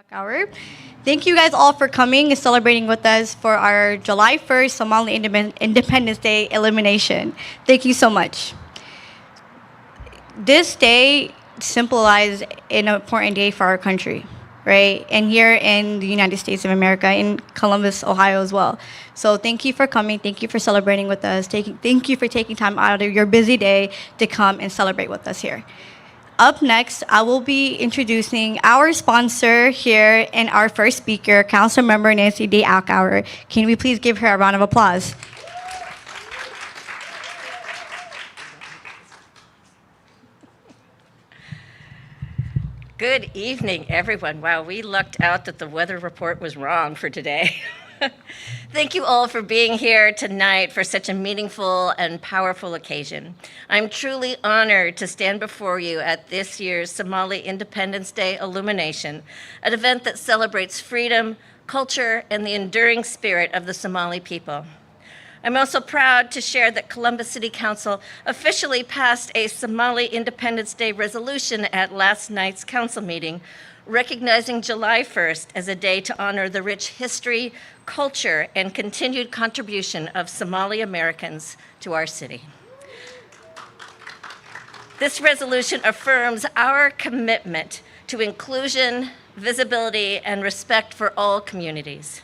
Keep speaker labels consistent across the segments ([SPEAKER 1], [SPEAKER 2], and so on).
[SPEAKER 1] Hour. Thank you guys all for coming and celebrating with us for our July 1st Somali Independence Day illumination. Thank you so much. This day symbolizes an important day for our country, right? And here in the United States of America, in Columbus, Ohio as well. So thank you for coming. Thank you for celebrating with us. Thank you for taking time out of your busy day to come and celebrate with us here. Up next, I will be introducing our sponsor here and our first speaker, Councilmember Nancy Day Ackauer. Can we please give her a round of applause?
[SPEAKER 2] Good evening, everyone. Wow, we lucked out that the weather report was wrong for today. Thank you all for being here tonight for such a meaningful and powerful occasion. I'm truly honored to stand before you at this year's Somali Independence Day illumination, an event that celebrates freedom, culture, and the enduring spirit of the Somali people. I'm also proud to share that Columbus City Council officially passed a Somali Independence Day resolution at last night's council meeting, recognizing July 1st as a day to honor the rich history, culture, and continued contribution of Somali Americans to our city. This resolution affirms our commitment to inclusion, visibility, and respect for all communities.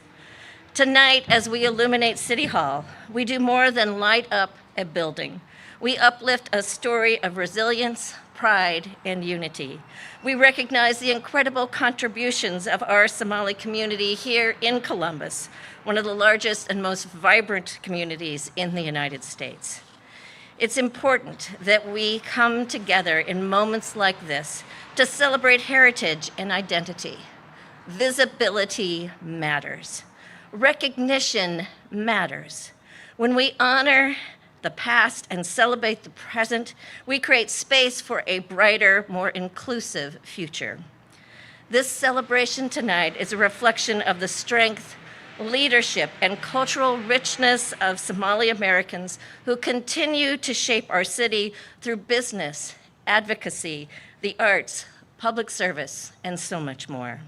[SPEAKER 2] Tonight, as we illuminate City Hall, we do more than light up a building. We uplift a story of resilience, pride, and unity. We recognize the incredible contributions of our Somali community here in Columbus, one of the largest and most vibrant communities in the United States. It's important that we come together in moments like this to celebrate heritage and identity. Visibility matters. Recognition matters. When we honor the past and celebrate the present, we create space for a brighter, more inclusive future. This celebration tonight is a reflection of the strength, leadership, and cultural richness of Somali Americans who continue to shape our city through business, advocacy, the arts, public service, and so much more.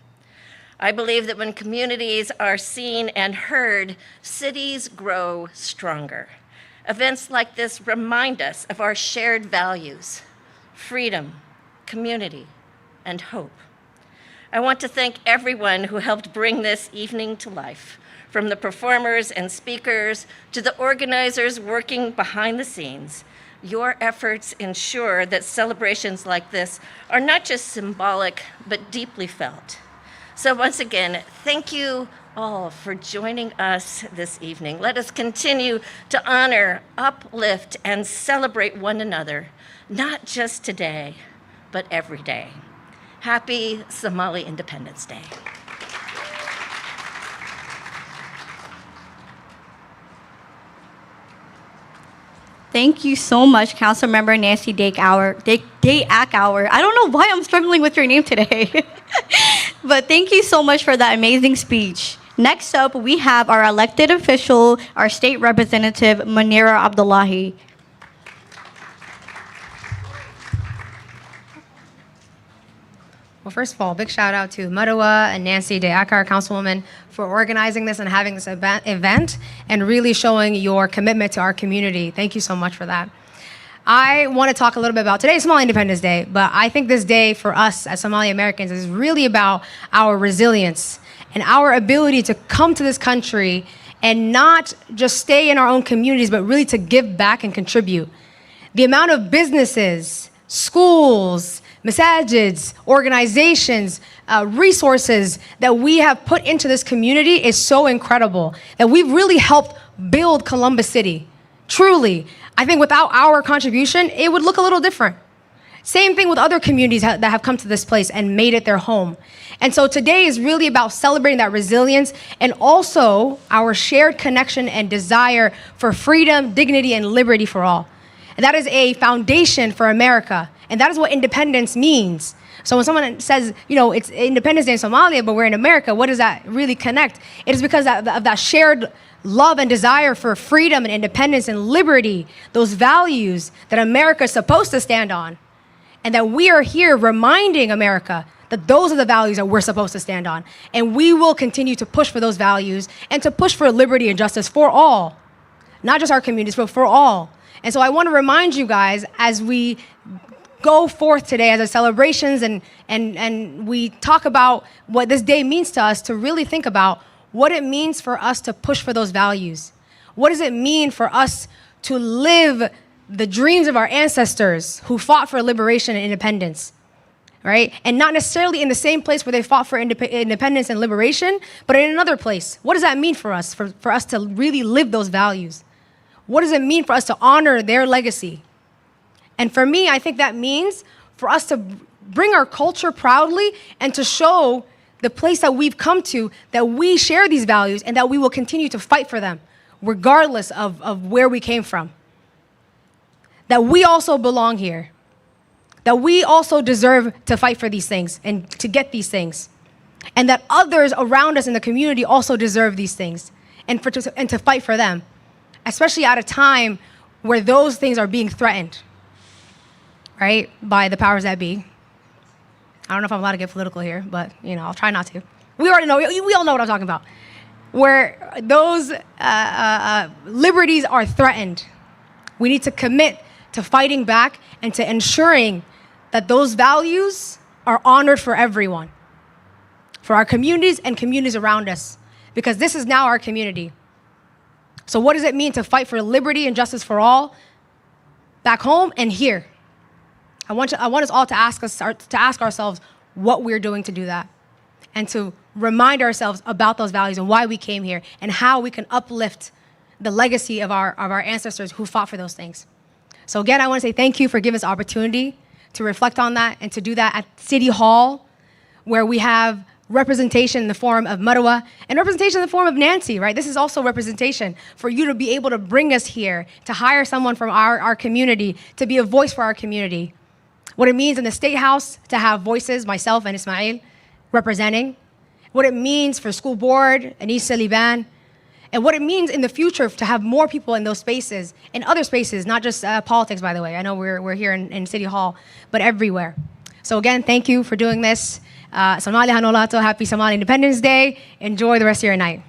[SPEAKER 2] I believe that when communities are seen and heard, cities grow stronger. Events like this remind us of our shared values, freedom, community, and hope. I want to thank everyone who helped bring this evening to life, from the performers and speakers to the organizers working behind the scenes. Your efforts ensure that celebrations like this are not just symbolic, but deeply felt. So once again, thank you all for joining us this evening. Let us continue to honor, uplift, and celebrate one another, not just today, but every day. Happy Somali Independence Day.
[SPEAKER 1] Thank you so much, Councilmember Nancy Day Ackauer. I don't know why I'm struggling with your name today. But thank you so much for that amazing speech. Next up, we have our elected official, our state representative, Munira Abdullahi.
[SPEAKER 3] Well, first of all, big shout out to Marwa and Nancy Day Ackauer, Councilwoman, for organizing this and having this event and really showing your commitment to our community. Thank you so much for that. I want to talk a little bit about today's Somali Independence Day, but I think this day for us as Somali Americans is really about our resilience and our ability to come to this country and not just stay in our own communities, but really to give back and contribute. The amount of businesses, schools, masajids, organizations, resources that we have put into this community is so incredible that we've really helped build Columbus City. Truly, I think without our contribution, it would look a little different. Same thing with other communities that have come to this place and made it their home. And so today is really about celebrating that resilience and also our shared connection and desire for freedom, dignity, and liberty for all. And that is a foundation for America. And that is what independence means. So when someone says, you know, it's Independence Day in Somalia, but we're in America, what does that really connect? It is because of that shared love and desire for freedom and independence and liberty, those values that America is supposed to stand on. And that we are here reminding America that those are the values that we're supposed to stand on. And we will continue to push for those values and to push for liberty and justice for all, not just our communities, but for all. And so I want to remind you guys, as we go forth today as a celebrations and we talk about what this day means to us, to really think about what it means for us to push for those values. What does it mean for us to live the dreams of our ancestors who fought for liberation and independence, right? And not necessarily in the same place where they fought for independence and liberation, but in another place. What does that mean for us, for us to really live those values? What does it mean for us to honor their legacy? And for me, I think that means for us to bring our culture proudly and to show the place that we've come to, that we share these values and that we will continue to fight for them, regardless of where we came from. That we also belong here. That we also deserve to fight for these things and to get these things. And that others around us in the community also deserve these things and to fight for them, especially at a time where those things are being threatened, right, by the powers that be. I don't know if I'm allowed to get political here, but I'll try not to. We all know what I'm talking about. Where those liberties are threatened, we need to commit to fighting back and to ensuring that those values are honored for everyone, for our communities and communities around us, because this is now our community. So what does it mean to fight for liberty and justice for all, back home and here? I want us all to ask ourselves what we're doing to do that, and to remind ourselves about those values and why we came here and how we can uplift the legacy of our ancestors who fought for those things. So again, I want to say thank you for giving us the opportunity to reflect on that and to do that at City Hall, where we have representation in the form of Marwa and representation in the form of Nancy, right? This is also representation for you to be able to bring us here, to hire someone from our community, to be a voice for our community. What it means in the State House to have voices, myself and Ismail, representing. What it means for school board, Anissa Liban, and what it means in the future to have more people in those spaces, in other spaces, not just politics, by the way. I know we're here in City Hall, but everywhere. So again, thank you for doing this. Somali Hanolato, happy Somali Independence Day. Enjoy the rest of your night.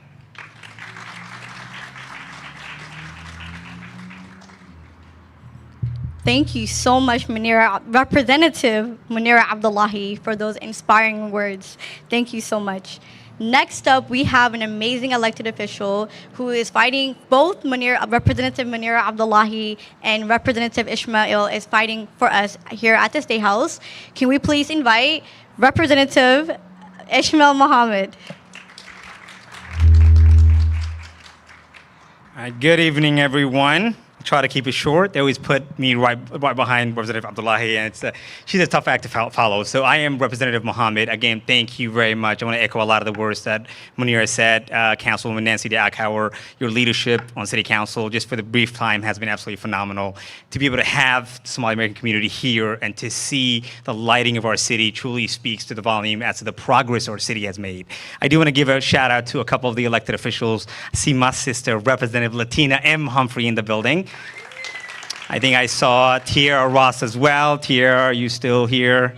[SPEAKER 1] Thank you so much, Representative Munira Abdullahi, for those inspiring words. Thank you so much. Next up, we have an amazing elected official who is fighting, both Representative Munira Abdullahi and Representative Ismail is fighting for us here at the State House. Can we please invite Representative Ismail Mohammed?
[SPEAKER 4] Good evening, everyone. I try to keep it short. They always put me right behind Representative Abdullahi, and she's a tough act to follow. So I am Representative Mohammed. Again, thank you very much. I want to echo a lot of the words that Munira said. Councilwoman Nancy Deakauer, your leadership on City Council, just for the brief time, has been absolutely phenomenal. To be able to have the Somali American community here and to see the lighting of our city truly speaks to the volume as to the progress our city has made. I do want to give a shout out to a couple of the elected officials. I see my sister, Representative Latina M. Humphrey, in the building. I think I saw Tiara Ross as well. Tiara, are you still here?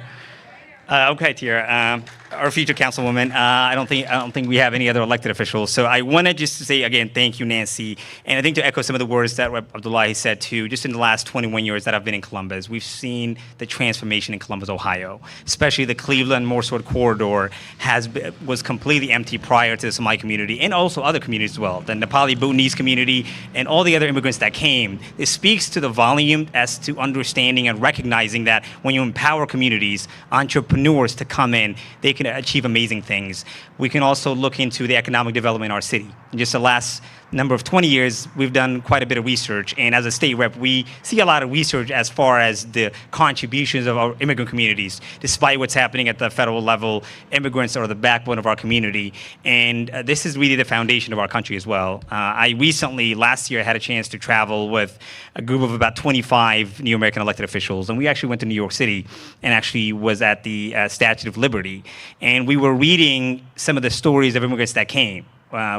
[SPEAKER 4] Okay, Tiara. Our future councilwoman. I don't think we have any other elected officials. So I wanted just to say again, thank you, Nancy. And I think to echo some of the words that Abdullahi said too, just in the last 21 years that I've been in Columbus, we've seen the transformation in Columbus, Ohio. Especially the Cleveland-Morrisville corridor was completely empty prior to the Somali community and also other communities as well. The Nepali Bhutanese community and all the other immigrants that came. It speaks to the volume as to understanding and recognizing that when you empower communities, entrepreneurs to come in, they can achieve amazing things. We can also look into the economic development in our city. In just the last number of 20 years, we've done quite a bit of research, and as a state rep, we see a lot of research as far as the contributions of our immigrant communities. Despite what's happening at the federal level, immigrants are the backbone of our community, and this is really the foundation of our country as well. I recently, last year, had a chance to travel with a group of about 25 New American elected officials, and we actually went to New York City and actually was at the Statue of Liberty, and we were reading some of the stories of immigrants that came.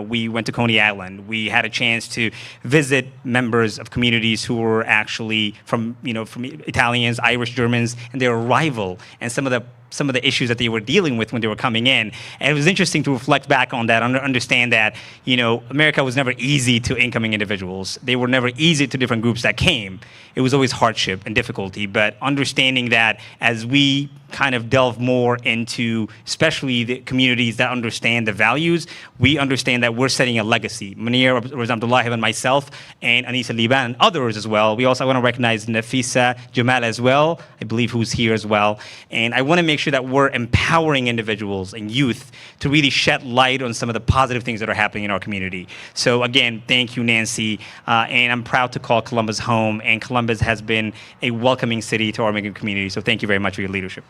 [SPEAKER 4] We went to Coney Island. We had a chance to visit members of communities who were actually from Italians, Irish, Germans, and their arrival, and some of the some of the issues that they were dealing with when they were coming in. And it was interesting to reflect back on that, understand that, America was never easy to incoming individuals. They were never easy to different groups that came. It was always hardship and difficulty. But understanding that as we kind of delve more into, especially the communities that understand the values, we understand that we're setting a legacy. Munir, Abdullah, and myself, and Anisa Liban, and others as well. We also want to recognize Nafisa Jamal as well, I believe, who's here as well. And I want to make sure that we're empowering individuals and youth to really shed light on some of the positive things that are happening in our community. So again, thank you, Nancy. And I'm proud to call Columbus home, and Columbus has been a welcoming city to our immigrant community. So thank you very much for your leadership.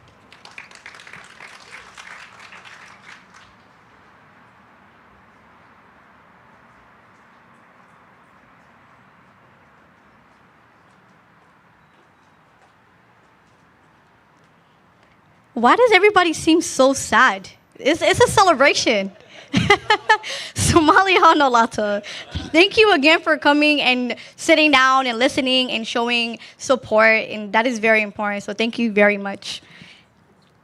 [SPEAKER 1] Why does everybody seem so sad? It's a celebration. Somali Hanolata. Thank you again for coming and sitting down and listening and showing support, and that is very important. So thank you very much.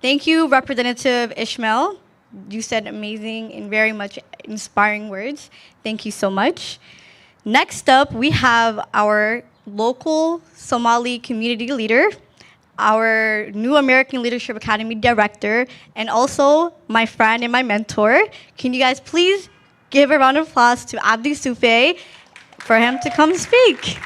[SPEAKER 1] Thank you, Representative Ishmael. You said amazing and very much inspiring words. Thank you so much. Next up, we have our local Somali community leader, our New American Leadership Academy director, and also my friend and my mentor. Can you guys please give a round of applause to Abdi Soufe for him to come speak?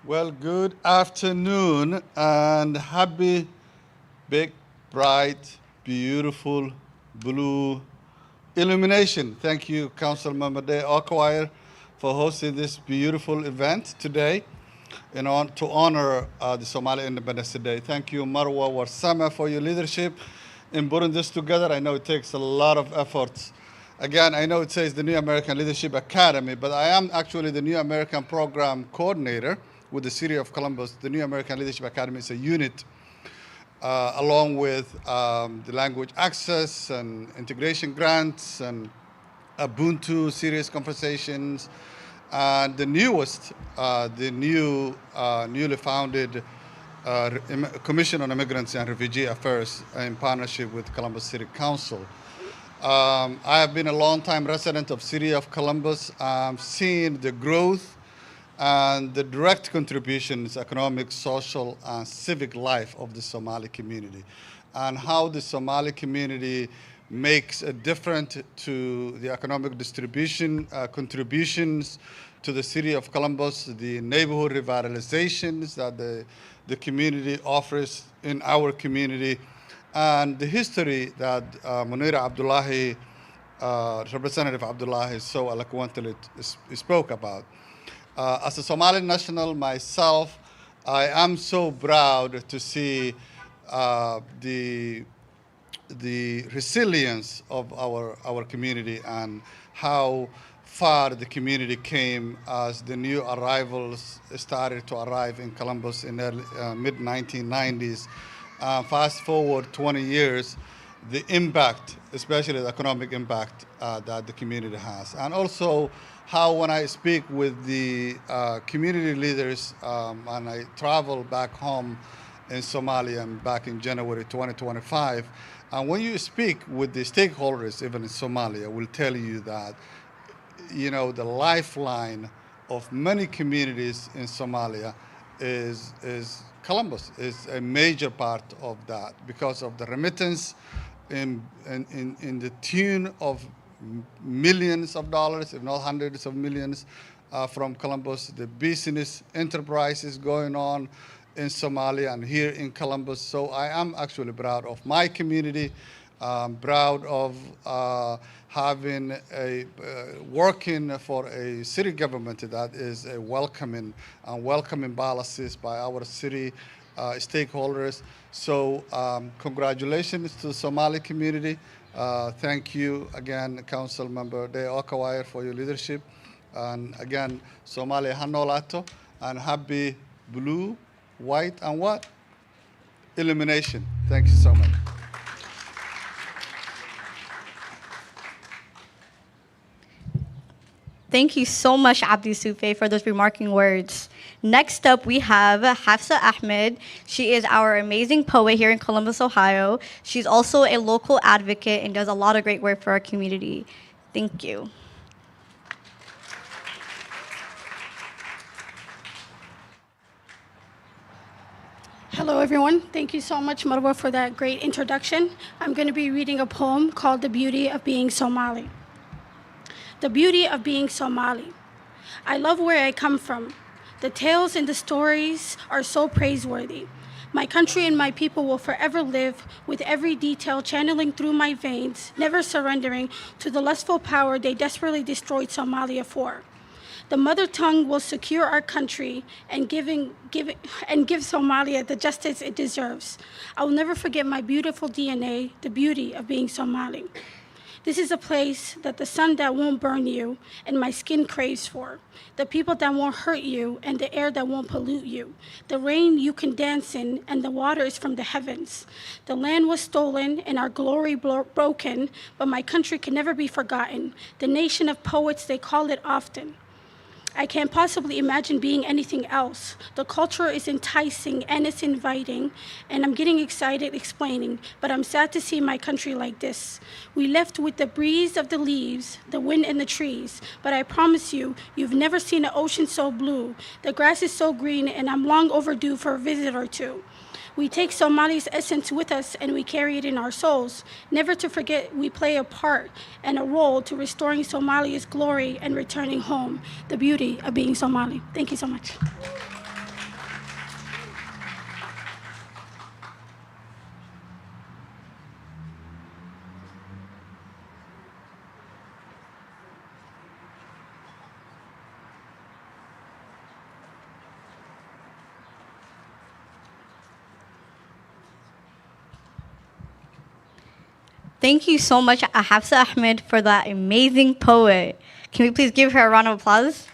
[SPEAKER 5] Well, good afternoon and happy, big, bright, beautiful, blue illumination. Thank you, Council Member Day Okwire, for hosting this beautiful event today to honor the Somali Independence Day. Thank you, Marwa Warsama, for your leadership in putting this together. I know it takes a lot of efforts. Again, I know it says the New American Leadership Academy, but I am actually the New American Program Coordinator with the City of Columbus. The New American Leadership Academy is a unit along with the language access and integration grants and Ubuntu serious conversations, and the newest, newly founded Commission on Immigrants and Refugee Affairs in partnership with Columbus City Council. I have been a longtime resident of City of Columbus. I've seen the growth and the direct contributions, economic, social, and civic life of the Somali community, and how the Somali community makes a difference to the economic distribution, contributions to the City of Columbus, the neighborhood revitalizations that the community offers in our community, and the history that Munira Abdullahi, Representative Abdullahi, so eloquently spoke about. As a Somali national myself, I am so proud to see the resilience of our community and how far the community came as the new arrivals started to arrive in Columbus in the mid-1990s. Fast forward 20 years, the impact, especially the economic impact that the community has. And also how when I speak with the community leaders and I travel back home in Somalia and back in January 2025, and when you speak with the stakeholders, even in Somalia, will tell you that, the lifeline of many communities in Somalia is Columbus, is a major part of that because of the remittance in the tune of millions of dollars, if not hundreds of millions, from Columbus, the business enterprises going on in Somalia and here in Columbus. So I am actually proud of my community, proud of having working for a city government that is a welcoming policies by our city stakeholders. So congratulations to the Somali community. Thank you again, Council Member Day Okawire, for your leadership. And again, Somali Hanolato, and happy blue, white, and what? Illumination. Thank you so much.
[SPEAKER 1] Thank you so much, Abdi Soufe, for those remarking words. Next up, we have Hafsa Ahmed. She is our amazing poet here in Columbus, Ohio. She's also a local advocate and does a lot of great work for our community. Thank you.
[SPEAKER 6] Hello, everyone. Thank you so much, Marwa, for that great introduction. I'm going to be reading a poem called The Beauty of Being Somali. The beauty of being Somali. I love where I come from. The tales and the stories are so praiseworthy. My country and my people will forever live with every detail channeling through my veins, never surrendering to the lustful power they desperately destroyed Somalia for. The mother tongue will secure our country and give Somalia the justice it deserves. I will never forget my beautiful DNA, the beauty of being Somali. This is a place that the sun that won't burn you and my skin craves for, the people that won't hurt you and the air that won't pollute you, the rain you can dance in and the water is from the heavens. The land was stolen and our glory broken, but my country can never be forgotten. The nation of poets, they call it often. I can't possibly imagine being anything else. The culture is enticing and it's inviting, and I'm getting excited explaining, but I'm sad to see my country like this. We left with the breeze of the leaves, the wind and the trees, but I promise you, you've never seen an ocean so blue. The grass is so green, and I'm long overdue for a visit or two. We take Somali's essence with us and we carry it in our souls. Never to forget, we play a part and a role to restoring Somalia's glory and returning home, the beauty of being Somali. Thank you so much.
[SPEAKER 1] Thank you so much, Hafsa Ahmed, for that amazing poet. Can we please give her a round of applause?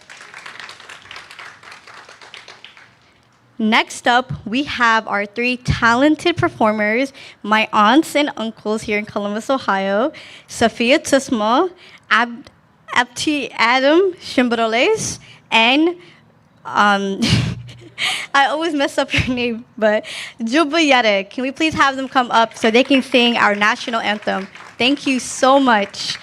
[SPEAKER 1] Next up, we have our three talented performers, my aunts and uncles here in Columbus, Ohio, Safia Tusma, Abti Adam Shimbrales, and I always mess up her name, but Juba Yare. Can we please have them come up so they can sing our national anthem? Thank you so much.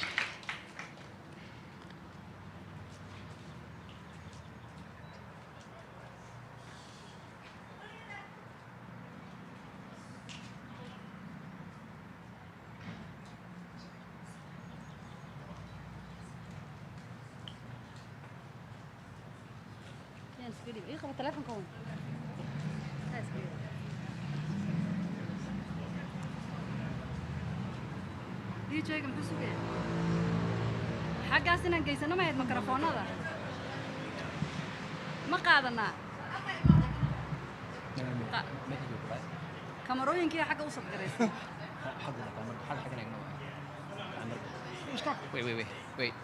[SPEAKER 7] DJ muxuu sugaya xaggaas inaan geysano ma ahayd makarafoonada ma qaadanaa kamarooyinkii xagga u sabgaraysa
[SPEAKER 8] Wait.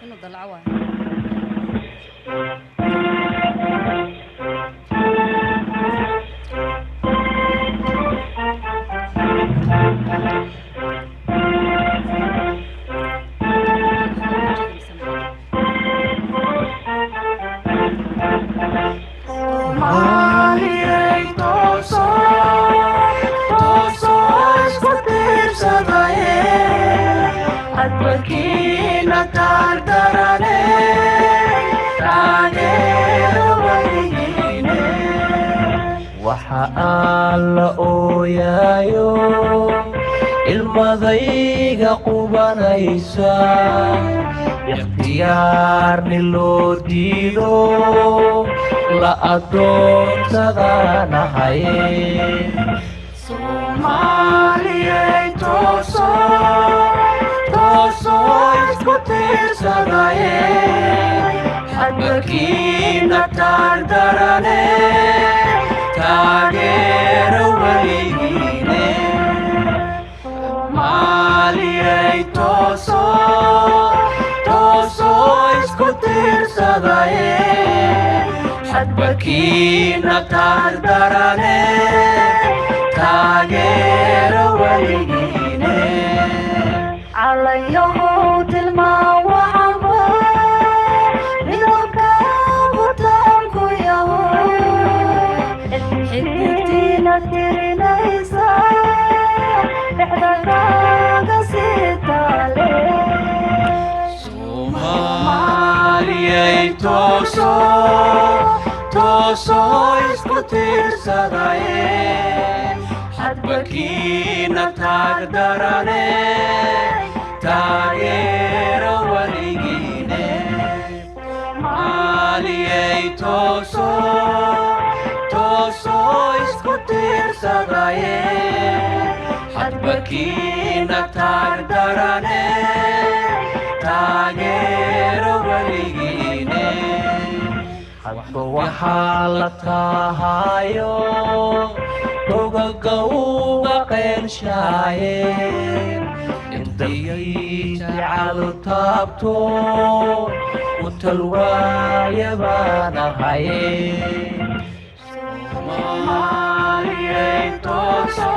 [SPEAKER 7] inuu dalaco waay
[SPEAKER 9] waxa aan la ooyayo ilmadayga qubanaysa ikhtiyaarni loo diido la adoonsadaanahay soomaaliyay tooso isku tiirsadaye hadbakiina taardarane taageero weligiine soomaaliyay tooso tooso isku tiirsadaye xadbakiina taagdarane taageero weligiine
[SPEAKER 8] calanyahow tilmaan waxanba midabka butaanku yaho xidigtiina tirinaysa dhexda kaaga sii taale
[SPEAKER 9] soomaaliyay tooso tooso isku tiirsadaye xadbakiina taagdarane taageero weligiine soomaaliyay tooso tooso isku tiirsadaye xadbakiina taagdarane taageero weligiine hadba waxaa la tahayo dogaga uga qeelshaaye intayay jacalu taabto u talwaaya baan ahaye soomaaliyay tooso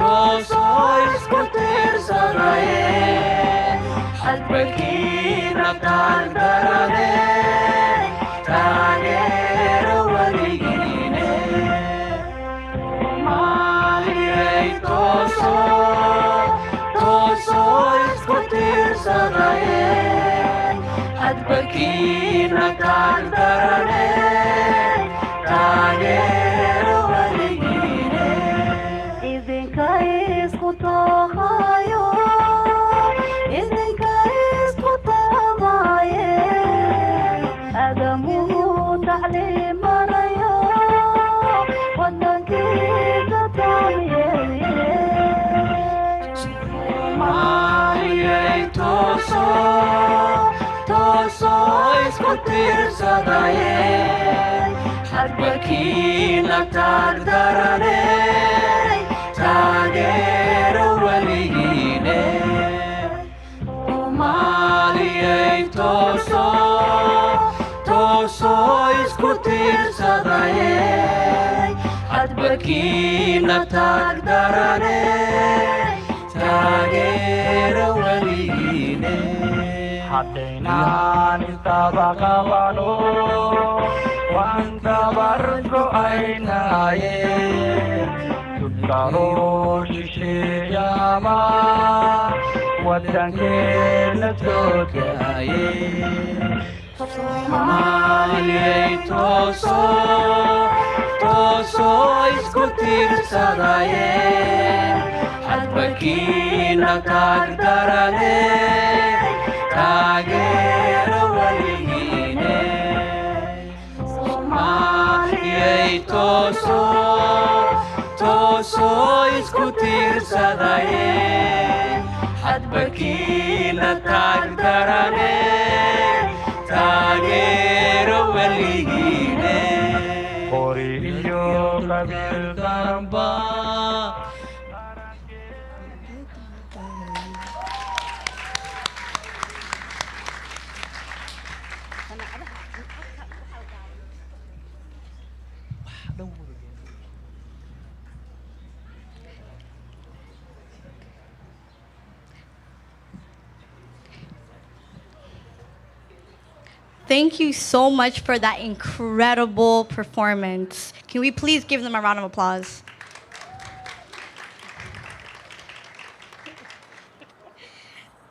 [SPEAKER 9] tooso isku tiirsadaye xadbakiina taagdarane taageero weligiine soomaaliyay tooso tooso isku tiirsadaye xadbakiina taagdarane taageero weligiine
[SPEAKER 8] idinka isku toohayo idinka isku taabaaye adamuhu tacliimanayo wadankiisa taamyeeye
[SPEAKER 9] soomaaliyay tooso tooso isku tiirsadaye xadbakiina taagdarane taageero weligiine soomaaliyay tooso tooso isku tiirsadaye xadbakiina taagdarane taageero weligiine haddaynaan istabaqabano waan tabargo'aynaaye dulkaroo shisheeyaama wadankeena joogaaye soomaaliyay tooso tooso isku tiirsadaye xadbakiina taagdarane taageero weligiine soomaaliyay tooso tooso isku tiirsadaye xadbakiina taagdarane taageero weligiine qori iyo qabiil qaranba
[SPEAKER 1] Thank you so much for that incredible performance. Can we please give them a round of applause?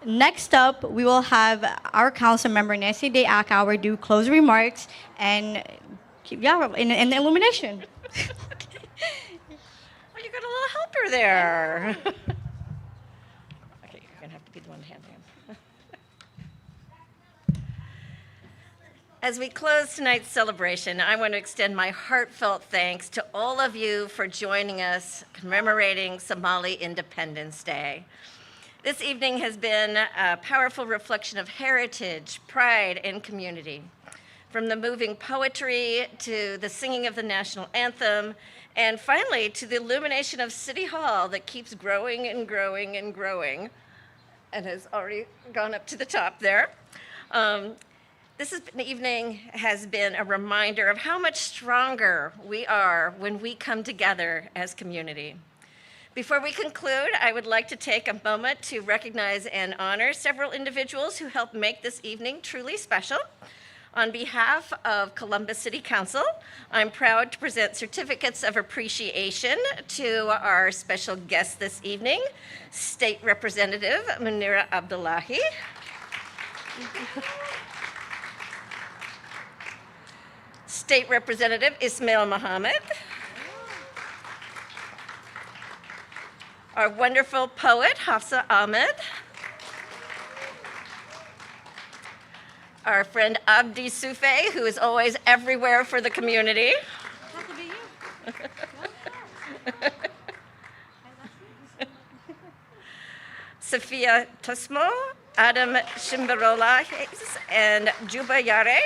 [SPEAKER 1] Next up, we will have our council member, Nancy De Akauer, do closing remarks and, in the illumination.
[SPEAKER 2] Oh, you got a little helper there. Okay, you're gonna have to be the one to hand him. As we close tonight's celebration, I want to extend my heartfelt thanks to all of you for joining us commemorating Somali Independence Day. This evening has been a powerful reflection of heritage, pride, and community. from the moving poetry to the singing of the national anthem, and finally to the illumination of City Hall that keeps growing and growing and growing and has already gone up to the top there. Evening has been a reminder of how much stronger we are when we come together as community. Before we conclude, I would like to take a moment to recognize and honor several individuals who helped make this evening truly special. On behalf of Columbus City Council, I'm proud to present certificates of appreciation to our special guest this evening, State Representative Munira Abdullahi. State Representative Ismail Mohammed. Our wonderful poet, Hafsa Ahmed. Our friend Abdi Soufe, who is always everywhere for the community.
[SPEAKER 7] That could be you.
[SPEAKER 2] Sophia Tosmo, Adam Shimbarola, and Juba Yare,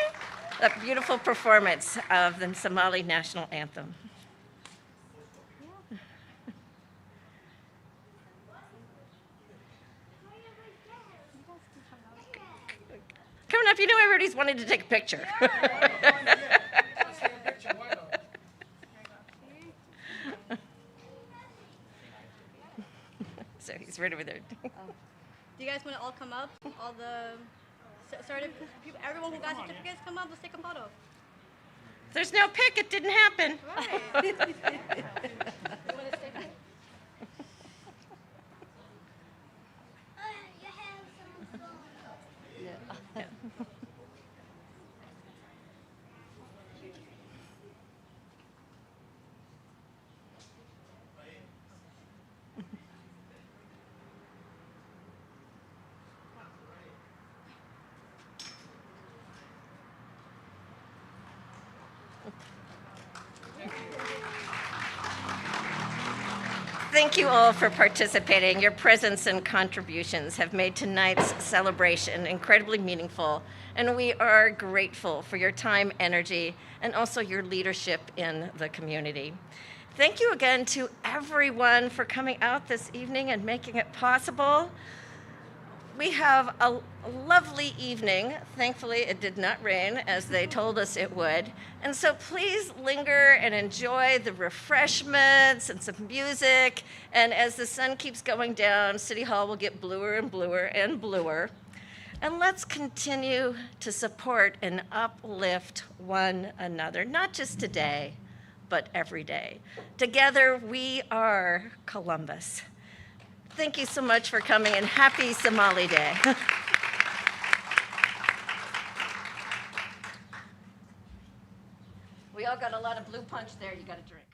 [SPEAKER 2] a beautiful performance of the Somali national anthem. Coming up, you know everybody's wanting to take a picture. So he's right over there.
[SPEAKER 1] Do you guys want to all come up? All the people, everyone who got certificates, come up. Let's take a photo.
[SPEAKER 2] If there's no pic, it didn't happen. Thank you all for participating. Your presence and contributions have made tonight's celebration incredibly meaningful, and we are grateful for your time, energy, and also your leadership in the community. Thank you again to everyone for coming out this evening and making it possible. We have a lovely evening. Thankfully, it did not rain as they told us it would. And so please linger and enjoy the refreshments and some music. And as the sun keeps going down, City Hall will get bluer and bluer and bluer. And let's continue to support and uplift one another, not just today, but every day. Together, we are Columbus. Thank you so much for coming, and happy Somali Day. We all got a lot of blue punch there. You got to drink.